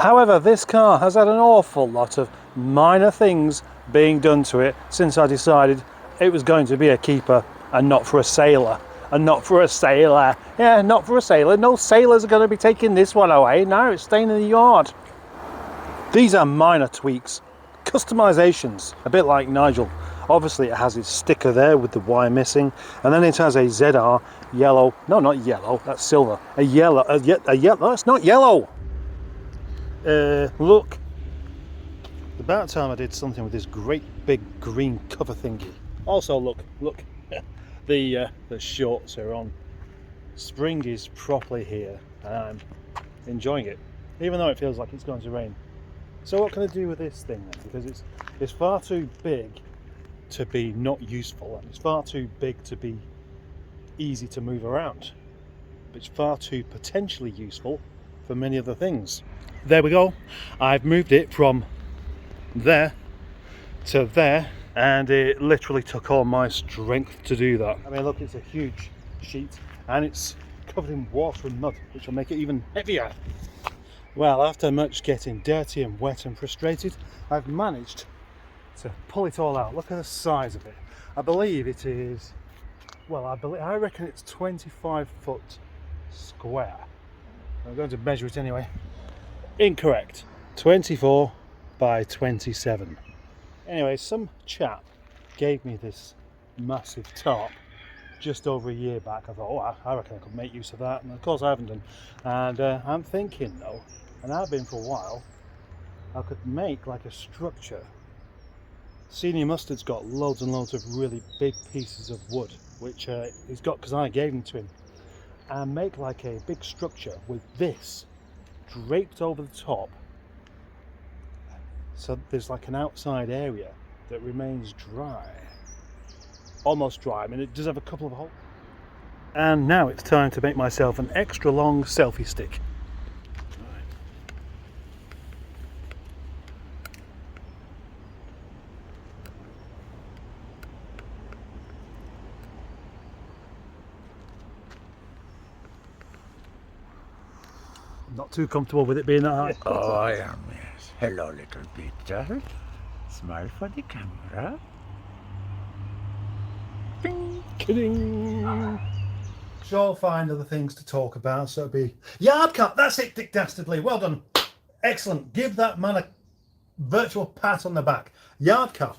However, this car has had an awful lot of minor things being done to it since I decided it was going to be a keeper and not for a sailor. And not for a sailor. Yeah, not for a sailor. No sailors are going to be taking this one away. No, it's staying in the yard. These are minor tweaks. Customizations. A bit like Nigel. Obviously it has its sticker there with the Y missing. And then it has a ZR yellow. No, not yellow. That's silver. A yellow. A yellow. It's not yellow. Look. About time I did something with this great big green cover thingy. Also, look. The shorts are on. Spring is properly here and I'm enjoying it, even though it feels like it's going to rain. So what can I do with this thing then? Because it's far too big to be not useful, and it's far too big to be easy to move around. But it's far too potentially useful for many other things. There we go. I've moved it from there to there, and it literally took all my strength to do that. I mean, look, it's a huge sheet and it's covered in water and mud, which will make it even heavier. Well, after much getting dirty and wet and frustrated, I've managed to pull it all out. Look at the size of it. I believe it is, well, I reckon it's 25 foot square. I'm going to measure it anyway. Incorrect. 24 by 27. Anyway, some chap gave me this massive tarp just over a year back. I thought, oh, I reckon I could make use of that, and of course I haven't done. And I'm thinking though, and I've been for a while, I could make like a structure. Senior Mustard's got loads and loads of really big pieces of wood, which he's got because I gave them to him, and make like a big structure with this draped over the top. So there's like an outside area that remains dry, almost dry. I mean, it does have a couple of holes. And now it's time to make myself an extra long selfie stick. Not too comfortable with it being that high. Oh, I am, yes. Hello, little Peter. Smile for the camera. Bing, kidding. Sure, I'll find other things to talk about, so it'll be yard cut. That's it, Dick Dastardly. Well done. Excellent. Give that man a virtual pat on the back. Yard cut.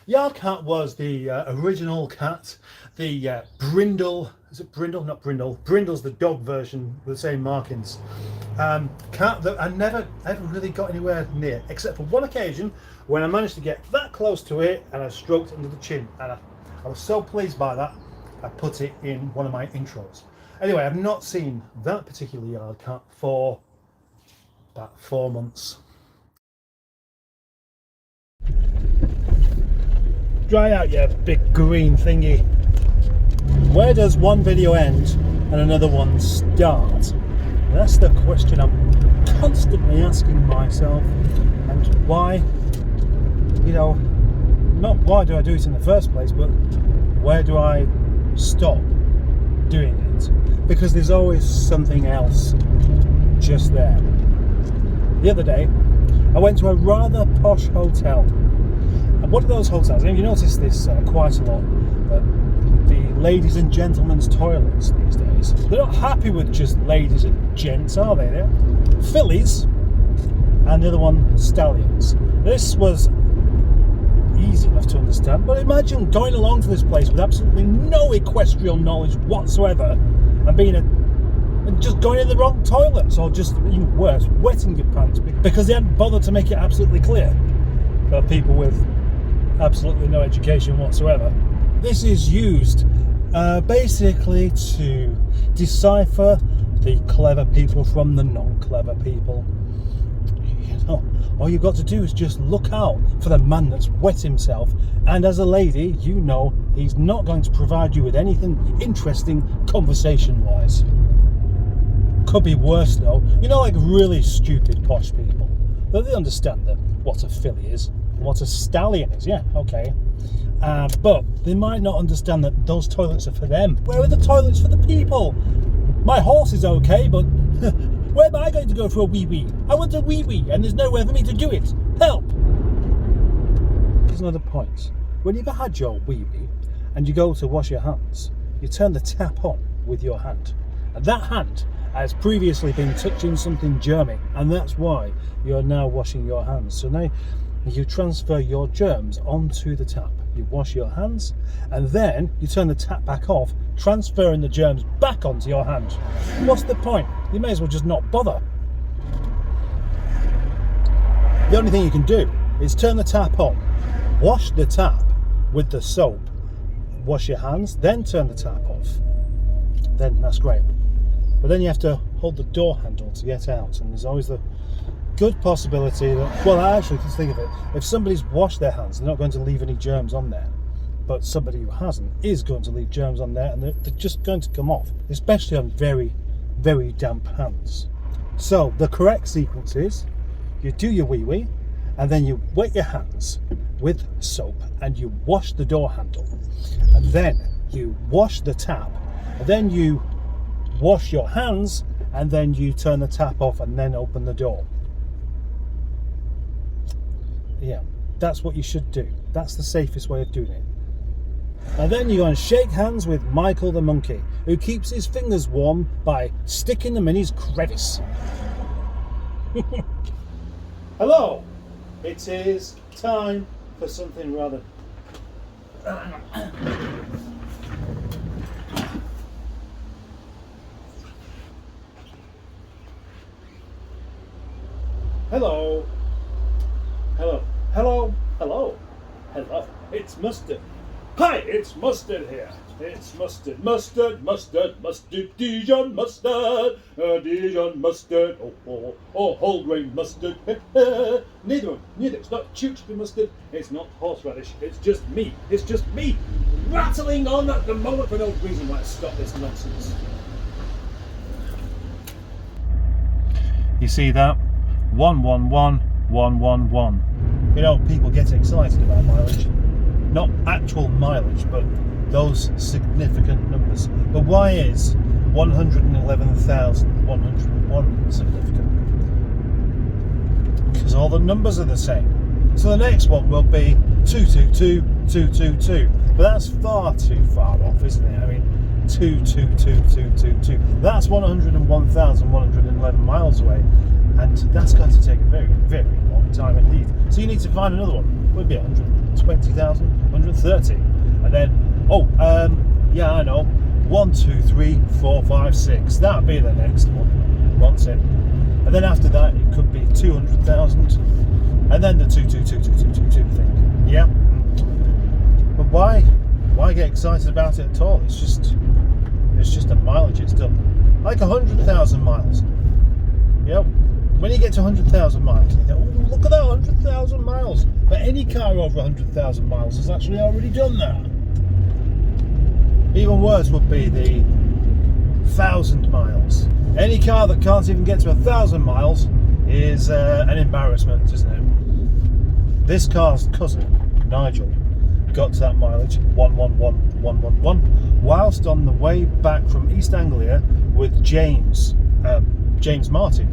Yard cut was the original cat. The brindle. Is it brindle? Not brindle. Brindle's the dog version with the same markings. Cat that I never ever really got anywhere near, except for one occasion when I managed to get that close to it and I stroked it under the chin, and I was so pleased by that I put it in one of my intros. Anyway, I've not seen that particular yard cat for about 4 months. Dry out, you big green thingy. Where does one video end and another one start? That's the question I'm constantly asking myself. And why, you know, not why do I do it in the first place, but where do I stop doing it? Because there's always something else just there. The other day, I went to a rather posh hotel. And one of those hotels, and you notice this quite a lot, that the ladies and gentlemen's toilets these days, they're not happy with just ladies and gents, are they? They're fillies, and the other one stallions. This was easy enough to understand, but imagine going along to this place with absolutely no equestrian knowledge whatsoever and being and just going in the wrong toilets, or just even worse, wetting your pants because they hadn't bothered to make it absolutely clear for people with absolutely no education whatsoever. This is used basically to decipher the clever people from the non-clever people. You know, all you've got to do is just look out for the man that's wet himself, and as a lady, you know he's not going to provide you with anything interesting conversation-wise. Could be worse though. You know, like really stupid posh people, but they understand that what a filly is, what a stallion is. Yeah, okay. But they might not understand that those toilets are for them. Where are the toilets for the people? My horse is okay, but Where am I going to go for a wee-wee? I want a wee-wee and there's nowhere for me to do it. Help! Here's another point. When you've had your wee-wee and you go to wash your hands, you turn the tap on with your hand. And that hand has previously been touching something germy, and that's why you're now washing your hands. So now you transfer your germs onto the tap. You wash your hands, and then you turn the tap back off, transferring the germs back onto your hand. What's the point? You may as well just not bother. The only thing you can do is turn the tap on, wash the tap with the soap, wash your hands, then turn the tap off. Then that's great. But then you have to hold the door handle to get out, and there's always the good possibility that, well, actually, just think of it, if somebody's washed their hands, they're not going to leave any germs on there, but somebody who hasn't is going to leave germs on there, and they're just going to come off, especially on very, very damp hands. So the correct sequence is you do your wee-wee, and then you wet your hands with soap, and you wash the door handle, and then you wash the tap, and then you wash your hands, and then you turn the tap off and then open the door. Yeah, that's what you should do. That's the safest way of doing it. And then you go and shake hands with Michael the monkey, who keeps his fingers warm by sticking them in his crevice. Hello, it is time for something rather... Hello. Hello. Hello. Hello. Hello. It's Mustard. Hi, it's Mustard here. It's Mustard. Mustard. Mustard. Mustard. Dijon mustard. Dijon mustard. Oh, whole grain mustard. Neither. It's not Tewkesbury mustard. It's not horseradish. It's just me. It's just me rattling on at the moment for no reason why I stop this nonsense. You see that? 111,111. You know, people get excited about mileage. Not actual mileage, but those significant numbers. But why is 111,101 significant? Because all the numbers are the same. So the next one will be 222,222. But that's far too far off, isn't it? I mean, 222,222. That's 101,111 miles away. And that's going to take a very, very long time indeed. So you need to find another one. It would be 120,000, 130. And then, yeah, I know. 1, 2, 3, 4, 5, 6. That would be the next one. Once in. And then after that, it could be 200,000. And then the 222,222 thing. Yeah. But why get excited about it at all? It's just a mileage. It's done. Like 100,000 miles. Yep. When you get to 100,000 miles, you think, oh, look at that, 100,000 miles. But any car over 100,000 miles has actually already done that. Even worse would be the 1,000 miles. Any car that can't even get to 1,000 miles is an embarrassment, isn't it? This car's cousin, Nigel, got to that mileage, 111,111, whilst on the way back from East Anglia with James Martin.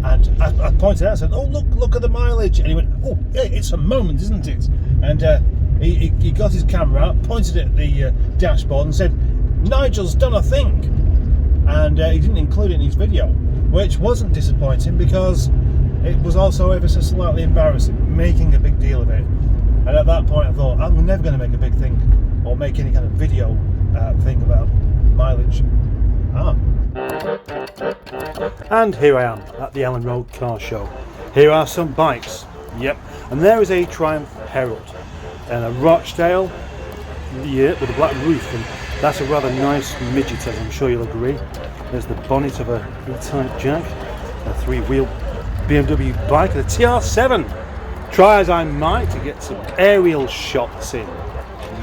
And I pointed out, I said, oh, look at the mileage. And he went, oh, yeah, it's a moment, isn't it? And he got his camera out, pointed at the dashboard and said, Nigel's done a thing. And he didn't include it in his video, which wasn't disappointing because it was also ever so slightly embarrassing, making a big deal of it. And at that point I thought, I'm never going to make a big thing or make any kind of video thing about mileage. And here I am at the Allen Road Car Show. Here are some bikes. Yep. And there is a Triumph Herald and a Rochdale, yeah, with a black roof, and that's a rather nice midget, as I'm sure you'll agree. There's the bonnet of a E-Type Jag, a 3-wheel BMW bike, the TR7. Try as I might to get some aerial shots in.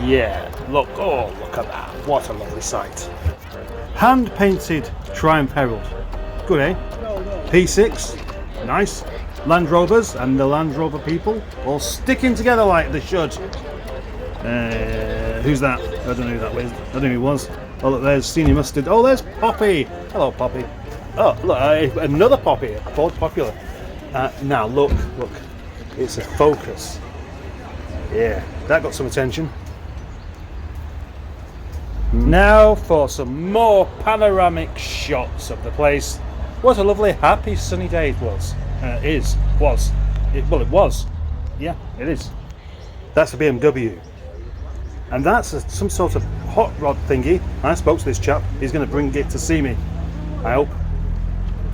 Yeah, look at that. What a lovely sight. Hand painted Triumph Herald. Good, eh? P6, nice. Land Rovers and the Land Rover people all sticking together like they should. Who's that? I don't know who that was. I don't know who it was. Oh, look, there's Senior Mustard. Oh, there's Poppy. Hello, Poppy. Oh, look, another pop here, Ford Popular. Now, look, it's a Focus. Yeah, that got some attention. Now for some more panoramic shots of the place. What a lovely, happy, sunny day it was. It was. Yeah, it is. That's a BMW. And that's some sort of hot rod thingy. I spoke to this chap. He's going to bring it to see me, I hope.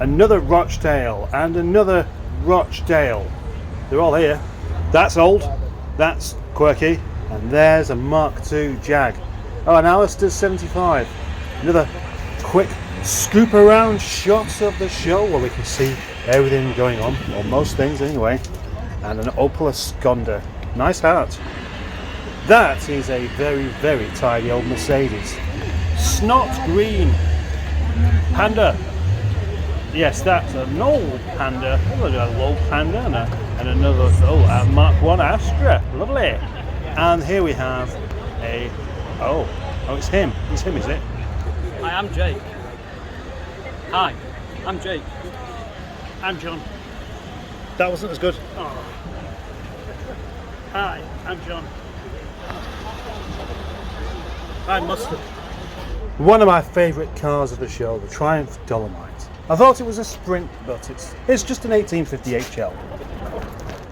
Another Rochdale and another Rochdale. They're all here. That's old. That's quirky. And there's a Mark II Jag. Oh, an Alistair 75. Another quick scoop around shot of the show where we can see everything going on, or most things anyway. And an Opel Asconda. Nice hat. That is a very, very tidy old Mercedes. Snot green Panda. Yes, that's an old Panda. A low Panda and another Mark I Astra. Lovely. And here we have a it's him. It's him, is it? Hi, I'm Jake. Hi, I'm Jake. I'm John. That wasn't as good. Oh. Hi, I'm John. I'm Mustard. One of my favourite cars of the show, the Triumph Dolomite. I thought it was a Sprint, but it's just an 1850 HL.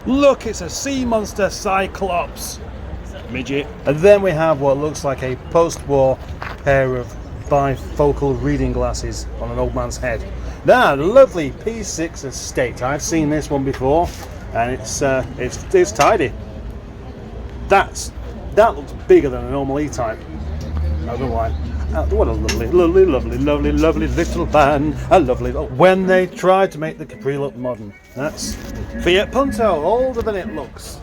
Look, it's a Sea Monster Cyclops. Midget. And then we have what looks like a post-war pair of bifocal reading glasses on an old man's head. Now, lovely P6 Estate. I've seen this one before, and it's tidy. That looks bigger than a normal E-Type. I don't know why. What a lovely little van. A lovely. When they tried to make the Capri look modern, that's Fiat Punto, older than it looks.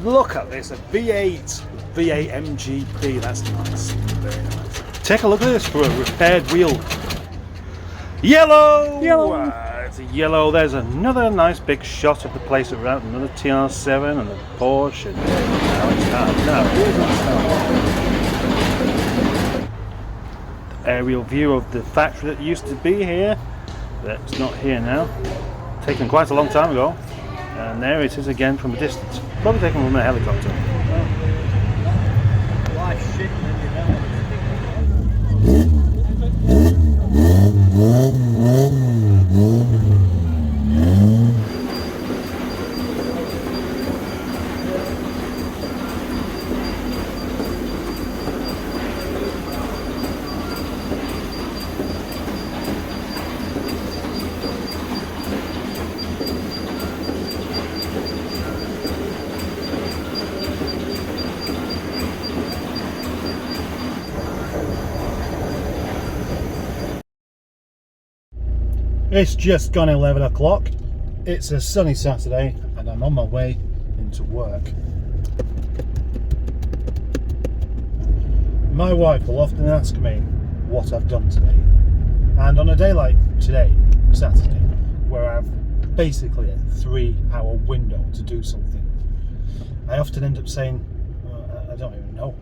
Look at this, a V8 MGP. That's nice. Very nice. Take a look at this for a repaired wheel. Yellow. It's a yellow. There's another nice big shot of the place around. Another TR7 and a Porsche. And aerial view of the factory that used to be here. That's not here now. Taken quite a long time ago. And there it is again from a distance. Probably taken from a helicopter. Life's shit, It's just gone 11 o'clock. It's a sunny Saturday and I'm on my way into work. My wife will often ask me what I've done today. And on a day like today, Saturday, where I've basically a 3-hour window to do something, I often end up saying, I don't even know.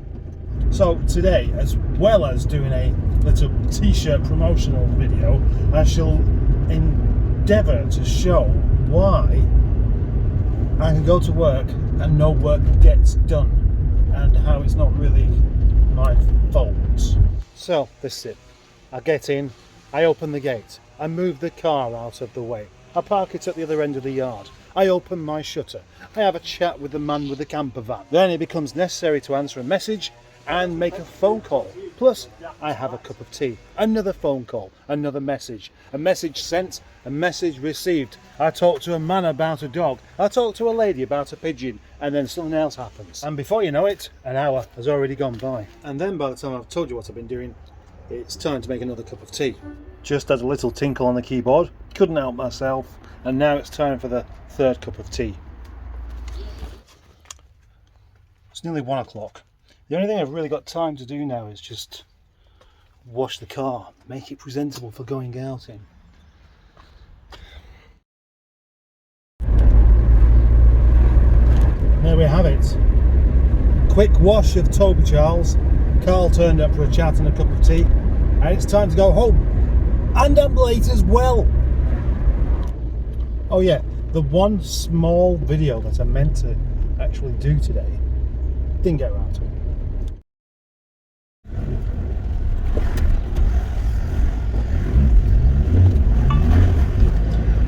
So today, as well as doing a little t-shirt promotional video, I shall endeavour to show why I can go to work and no work gets done, and how it's not really my fault. So this is it. I get in, I open the gate, I move the car out of the way, I park it at the other end of the yard, I open my shutter, I have a chat with the man with the camper van. Then it becomes necessary to answer a message and make a phone call. Plus, I have a cup of tea, another phone call, another message, a message sent, a message received. I talk to a man about a dog, I talk to a lady about a pigeon, and then something else happens. And before you know it, an hour has already gone by. And then by the time I've told you what I've been doing, it's time to make another cup of tea. Just had a little tinkle on the keyboard, couldn't help myself, and now it's time for the third cup of tea. It's nearly 1 o'clock. The only thing I've really got time to do now is just wash the car, make it presentable for going out in. There we have it. Quick wash of Toby Charles. Carl turned up for a chat and a cup of tea, and it's time to go home. And I'm late as well. Oh yeah, the one small video that I meant to actually do today, didn't get around to it.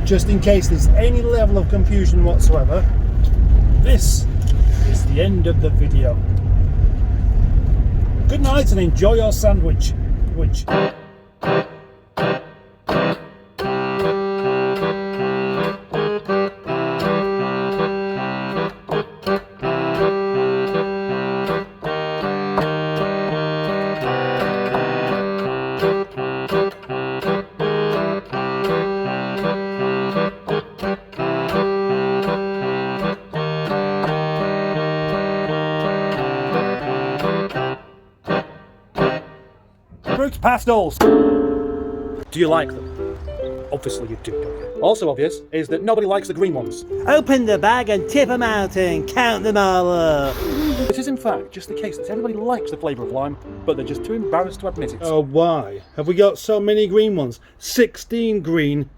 Just in case there's any level of confusion whatsoever, this is the end of the video. Good night and enjoy your sandwich. Fruit pastels. Do you like them? Obviously you do, don't you? Also obvious is that nobody likes the green ones. Open the bag and tip them out and count them all up. It is in fact just the case that everybody likes the flavour of lime, but they're just too embarrassed to admit it. Oh, why? Have we got so many green ones? 16 green,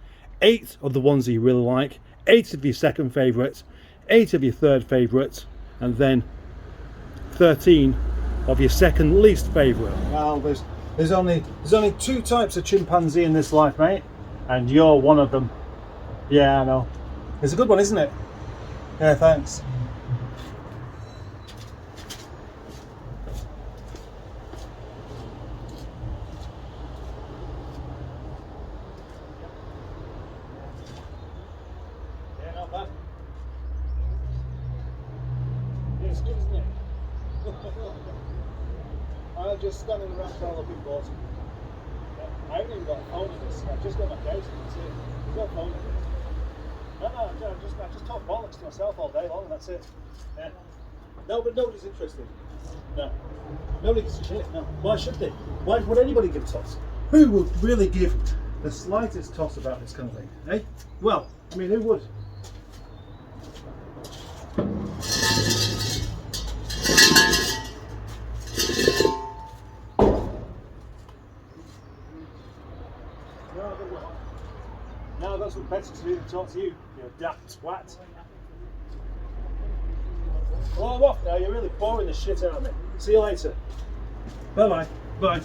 8 of the ones that you really like, 8 of your second favourite, 8 of your third favourite, and then 13 of your second least favourite. Well, there's only 2 types of chimpanzee in this life, mate, and you're one of them. Yeah, I know. It's a good one, isn't it? Yeah, thanks. Yeah, not bad. Yeah, it's good, isn't it? I'm just standing around trying to look at water. I haven't even got a phone in this. I've just got my case. That's it. I've got a phone in it. No, I just talk bollocks to myself all day long, and that's it. Yeah. No, but nobody's interested. No. Nobody gives a shit. No. Why should they? Why would anybody give a toss? Who would really give the slightest toss about this kind of thing? Eh? Well, I mean, who would? Now I've got some better to do than talk to you, you daft twat. Well, I'm off now, you're really boring the shit out of me. See you later. Bye-bye. Bye.